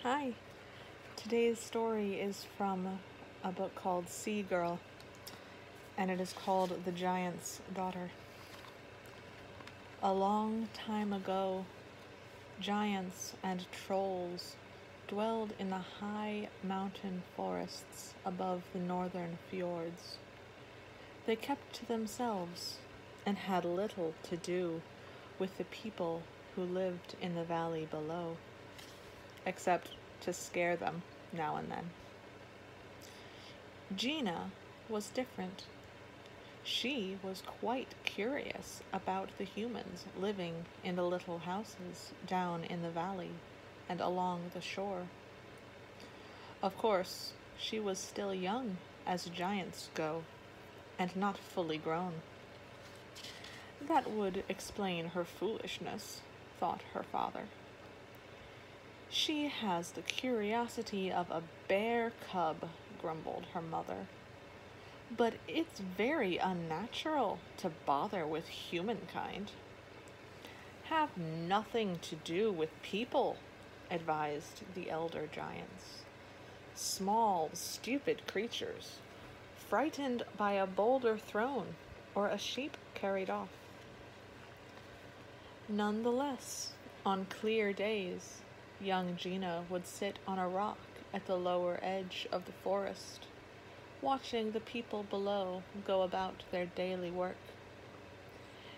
Hi. Today's story is from a book called Sea Girl, and it is called The Giant's Daughter. A long time ago, giants and trolls dwelled in the high mountain forests above the northern fjords. They kept to themselves and had little to do with the people who lived in the valley below, except to scare them now and then. Gina was different. She was quite curious about the humans living in the little houses down in the valley and along the shore. Of course, she was still young as giants go, and not fully grown. That would explain her foolishness, thought her father. She has the curiosity of a bear cub, grumbled her mother. But it's very unnatural to bother with humankind. Have nothing to do with people, advised the elder giants. Small, stupid creatures, frightened by a boulder thrown or a sheep carried off. Nonetheless, on clear days, young Gina would sit on a rock at the lower edge of the forest, watching the people below go about their daily work.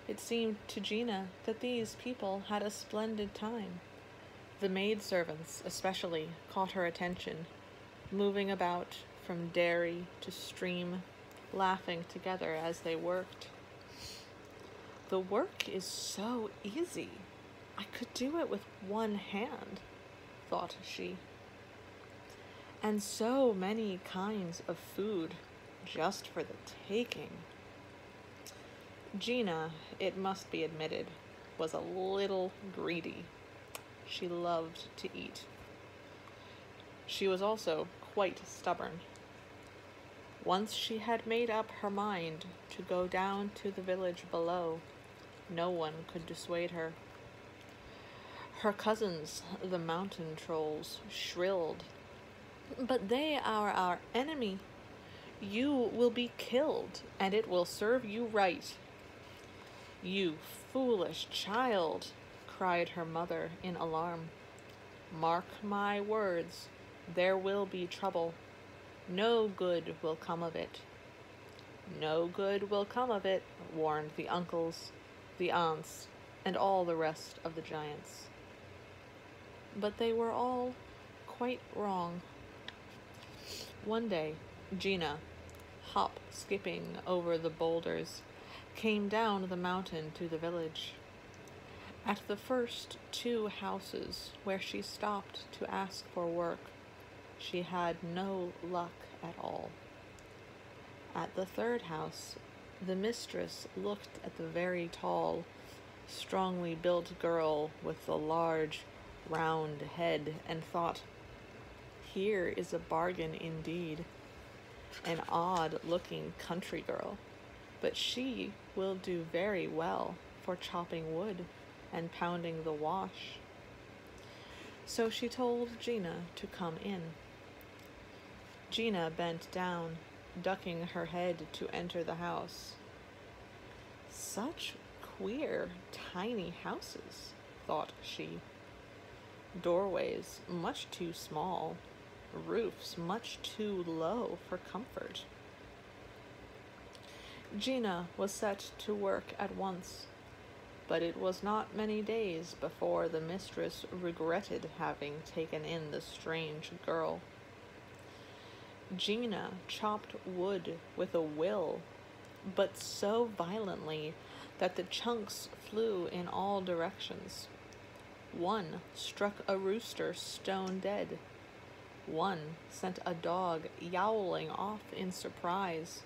It seemed to Gina that these people had a splendid time. The maidservants especially caught her attention, moving about from dairy to stream, laughing together as they worked. The work is so easy. I could do it with one hand, thought she. And so many kinds of food just for the taking. Gina, it must be admitted, was a little greedy. She loved to eat. She was also quite stubborn. Once she had made up her mind to go down to the village below, no one could dissuade her. Her cousins, the mountain trolls, shrilled, "But they are our enemy. You will be killed, and it will serve you right." "You foolish child," cried her mother in alarm. "Mark my words, there will be trouble. No good will come of it." "No good will come of it," warned the uncles, the aunts, and all the rest of the giants. But they were all quite wrong. One day, Gina, hop-skipping over the boulders, came down the mountain to the village. At the first two houses where she stopped to ask for work, she had no luck at all. At the third house, the mistress looked at the very tall, strongly built girl with the large, round head and thought, "Here is a bargain indeed. An odd-looking country girl, but she will do very well for chopping wood and pounding the wash." So she told Gina to come in. Gina bent down, ducking her head to enter the house. Such queer, tiny houses, thought she. Doorways much too small, roofs much too low for comfort. Gina was set to work at once, but it was not many days before the mistress regretted having taken in the strange girl. Gina chopped wood with a will, but so violently that the chunks flew in all directions. One struck a rooster stone dead. One sent a dog yowling off in surprise.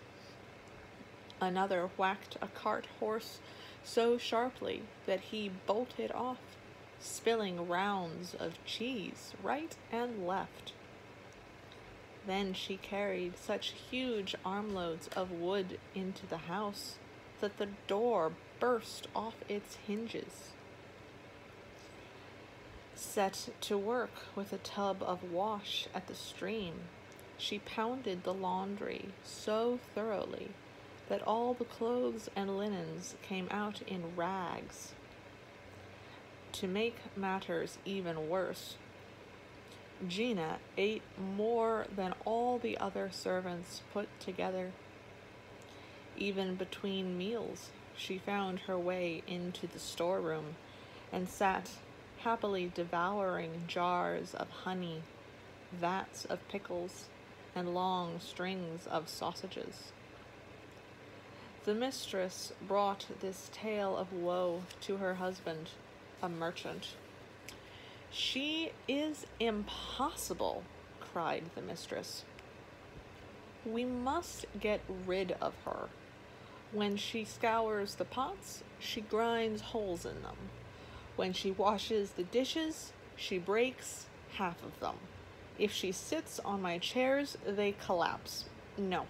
Another whacked a cart horse so sharply that he bolted off, spilling rounds of cheese right and left. Then she carried such huge armloads of wood into the house that the door burst off its hinges. set to work with a tub of wash at the stream. She pounded the laundry so thoroughly that all the clothes and linens came out in rags. To make matters even worse, Gina ate more than all the other servants put together. Even between meals, she found her way into the storeroom and sat happily devouring jars of honey, vats of pickles, and long strings of sausages. The mistress brought this tale of woe to her husband, a merchant. "She is impossible," cried the mistress. "We must get rid of her. When she scours the pots, she grinds holes in them. When she washes the dishes, she breaks half of them. If she sits on my chairs, they collapse. No,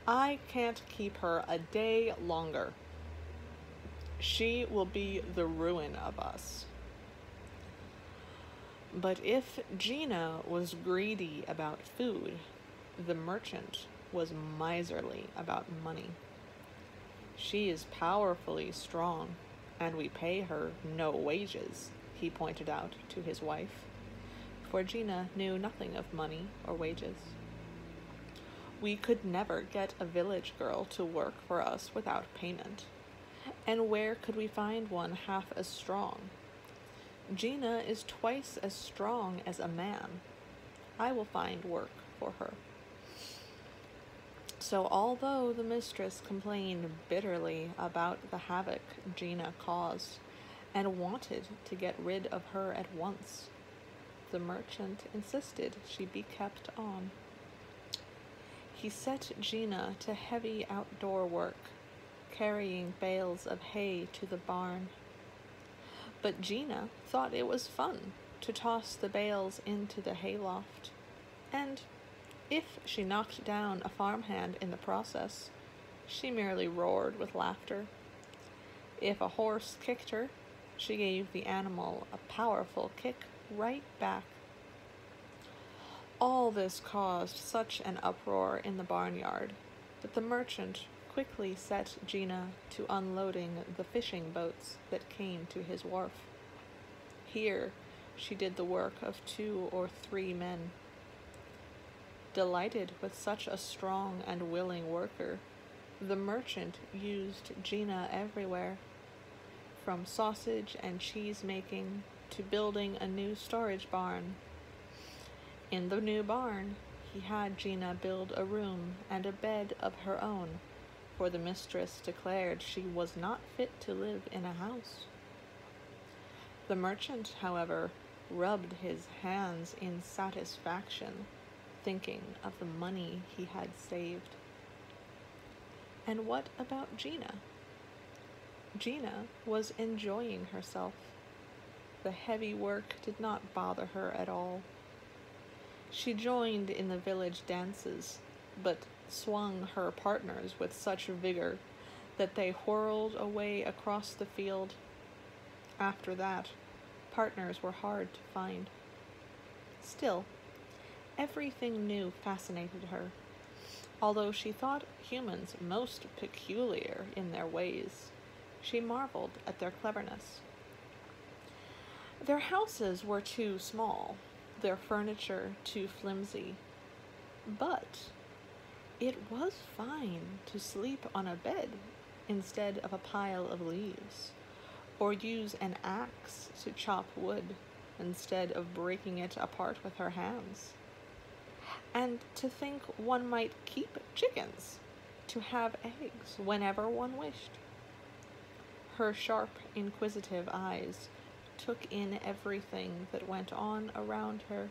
I can't keep her a day longer. She will be the ruin of us." But if Gina was greedy about food, the merchant was miserly about money. "She is powerfully strong, and we pay her no wages," he pointed out to his wife, for Gina knew nothing of money or wages. "We could never get a village girl to work for us without payment, and where could we find one half as strong? Gina is twice as strong as a man. I will find work for her." So although the mistress complained bitterly about the havoc Gina caused and wanted to get rid of her at once, the merchant insisted she be kept on. He set Gina to heavy outdoor work, carrying bales of hay to the barn. But Gina thought it was fun to toss the bales into the hayloft, and if she knocked down a farmhand in the process, she merely roared with laughter. If a horse kicked her, she gave the animal a powerful kick right back. All this caused such an uproar in the barnyard that the merchant quickly set Gina to unloading the fishing boats that came to his wharf. Here she did the work of 2 or 3 men. Delighted with such a strong and willing worker, the merchant used Gina everywhere, from sausage and cheese making to building a new storage barn. In the new barn, he had Gina build a room and a bed of her own, for the mistress declared she was not fit to live in a house. The merchant, however, rubbed his hands in satisfaction, thinking of the money he had saved. And what about Gina? Gina was enjoying herself. The heavy work did not bother her at all. She joined in the village dances, but swung her partners with such vigor that they whirled away across the field. After that, partners were hard to find. Still, everything new fascinated her, although she thought humans most peculiar in their ways. She marveled at their cleverness. Their houses were too small, their furniture too flimsy, but it was fine to sleep on a bed instead of a pile of leaves, or use an axe to chop wood instead of breaking it apart with her hands. And to think one might keep chickens, to have eggs whenever one wished. Her sharp, inquisitive eyes took in everything that went on around her.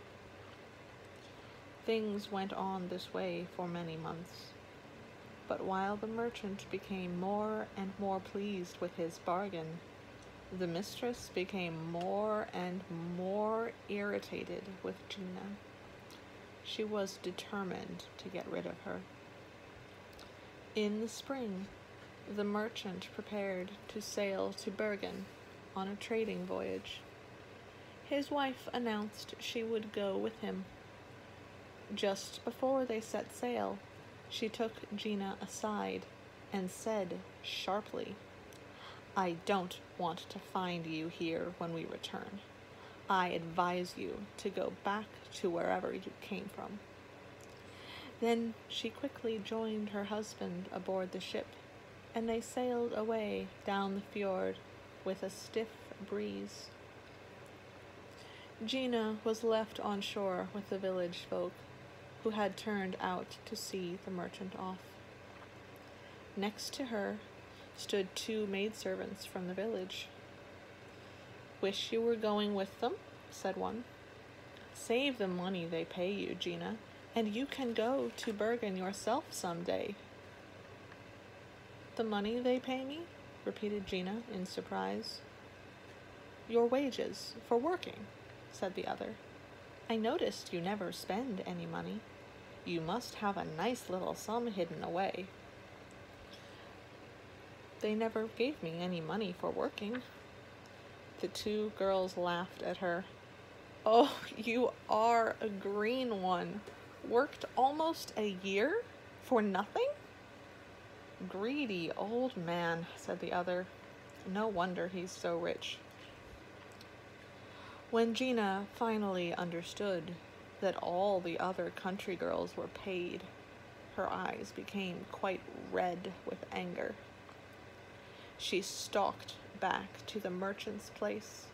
Things went on this way for many months, but while the merchant became more and more pleased with his bargain, the mistress became more and more irritated with Gina. She was determined to get rid of her. In the spring, the merchant prepared to sail to Bergen on a trading voyage. his wife announced she would go with him. Just before they set sail, she took Gina aside and said sharply, "I don't want to find you here when we return. I advise you to go back to wherever you came from." Then she quickly joined her husband aboard the ship, and they sailed away down the fjord with a stiff breeze. Gina was left on shore with the village folk, who had turned out to see the merchant off. Next to her stood 2 maidservants from the village. "Wish you were going with them," said one. "Save the money they pay you, Gina, and you can go to Bergen yourself some day." "The money they pay me?" repeated Gina in surprise. "Your wages for working," said the other. "I noticed you never spend any money. You must have a nice little sum hidden away." "They never gave me any money for working." The 2 girls laughed at her. "Oh, you are a green one. Worked almost a year for nothing?" "Greedy old man," said the other. "No wonder he's so rich." When Gina finally understood that all the other country girls were paid, her eyes became quite red with anger. She stalked back to the merchant's place.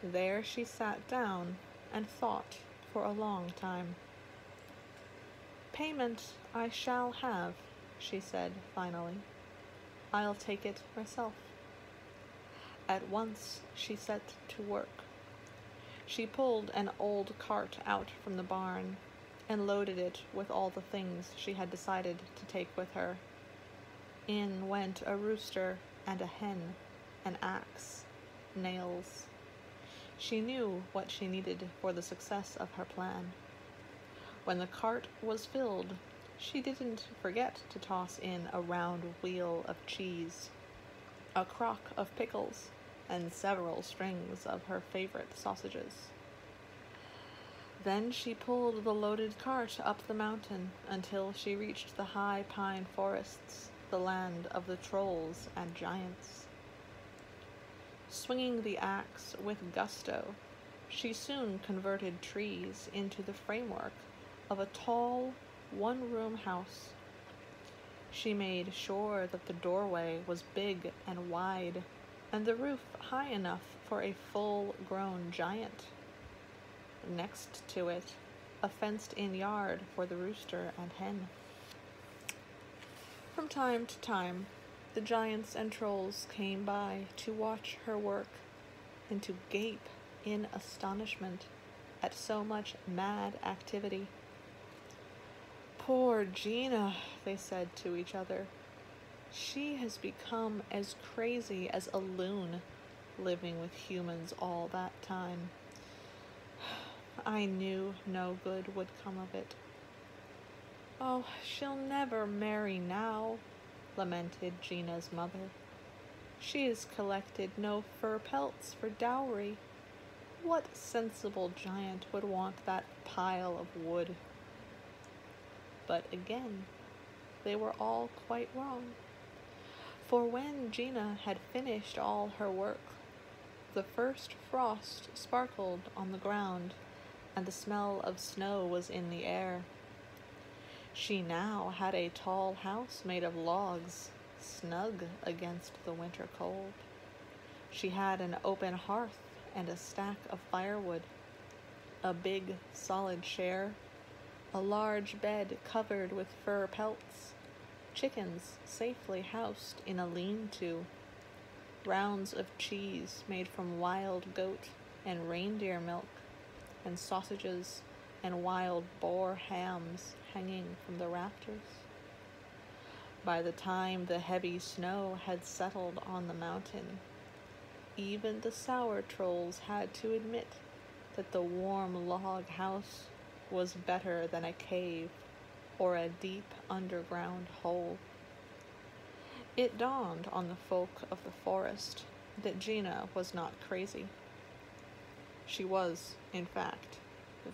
There she sat down and thought for a long time. "Payment I shall have," she said finally. "I'll take it myself." At once she set to work. She pulled an old cart out from the barn and loaded it with all the things she had decided to take with her. In went a rooster and a hen, an axe, nails. She knew what she needed for the success of her plan. When the cart was filled, she didn't forget to toss in a round wheel of cheese, a crock of pickles, and several strings of her favorite sausages. Then she pulled the loaded cart up the mountain until she reached the high pine forests, the land of the trolls and giants. Swinging the axe with gusto, she soon converted trees into the framework of a tall, one-room house. She made sure that the doorway was big and wide, and the roof high enough for a full-grown giant. Next to it, a fenced-in yard for the rooster and hen. From time to time, the giants and trolls came by to watch her work and to gape in astonishment at so much mad activity. "Poor Gina," they said to each other. "She has become as crazy as a loon, living with humans all that time. I knew no good would come of it. Oh, she'll never marry now," lamented Gina's mother. "She has collected no fur pelts for dowry. What sensible giant would want that pile of wood?" But again, they were all quite wrong. For when Gina had finished all her work, the first frost sparkled on the ground, and the smell of snow was in the air. She now had a tall house made of logs, snug against the winter cold. She had an open hearth and a stack of firewood, a big solid chair, a large bed covered with fur pelts, chickens safely housed in a lean-to, rounds of cheese made from wild goat and reindeer milk, and sausages and wild boar hams hanging from the rafters. By the time the heavy snow had settled on the mountain, even the sour trolls had to admit that the warm log house was better than a cave or a deep underground hole. It dawned on the folk of the forest that Gina was not crazy. She was, in fact,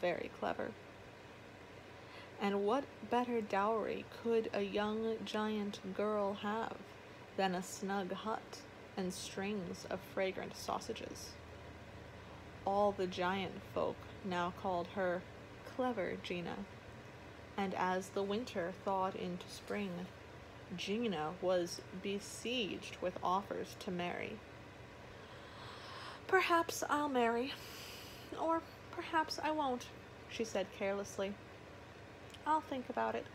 very clever. And what better dowry could a young giant girl have than a snug hut and strings of fragrant sausages? All the giant folk now called her Clever Gina, and as the winter thawed into spring, Gina was besieged with offers to marry. "Perhaps I'll marry, or perhaps I won't," she said carelessly. "I'll think about it."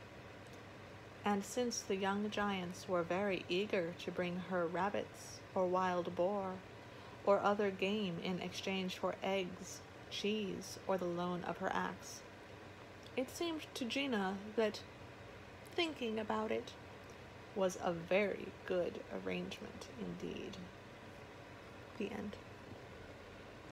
And since the young giants were very eager to bring her rabbits or wild boar or other game in exchange for eggs, cheese, or the loan of her axe, it seemed to Gina that thinking about it was a very good arrangement indeed. The end.